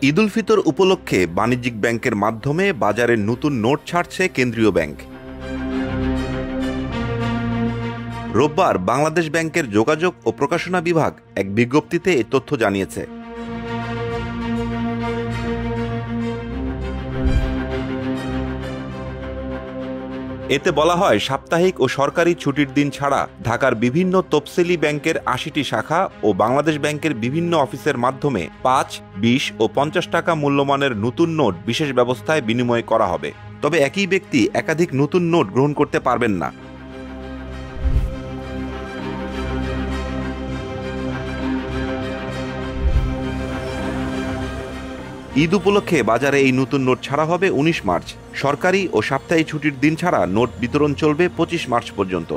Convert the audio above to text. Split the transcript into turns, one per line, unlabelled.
ঈদ উল ফিতর উপলক্ষে বাণিজ্যিক ব্যাংকের মাধ্যমে বাজারে নতুন নোট ছাড়ছে কেন্দ্রীয় ব্যাংক। রোববার বাংলাদেশ ব্যাংকের যোগাযোগ ও প্রকাশনা বিভাগ এক বিজ্ঞপ্তিতে এই তথ্য জানিয়েছে। এতে বলা হয়, সাপ্তাহিক ও সরকারি ছুটির দিন ছাড়া ঢাকার বিভিন্ন তফসিলি ব্যাংকের ৮০টি শাখা ও বাংলাদেশ ব্যাংকের বিভিন্ন অফিসের মাধ্যমে ৫, ২০ ও ৫০ টাকা মূল্যমানের নতুন নোট বিশেষ ব্যবস্থায় বিনিময় করা হবে। তবে একই ব্যক্তি একাধিক নতুন নোট গ্রহণ করতে পারবেন না। ঈদ উপলক্ষে বাজারে এই নতুন নোট ছাড়া হবে ১৯ মার্চ। সরকারি ও সাপ্তাহিক ছুটির দিন ছাড়া নোট বিতরণ চলবে ২৫ মার্চ পর্যন্ত।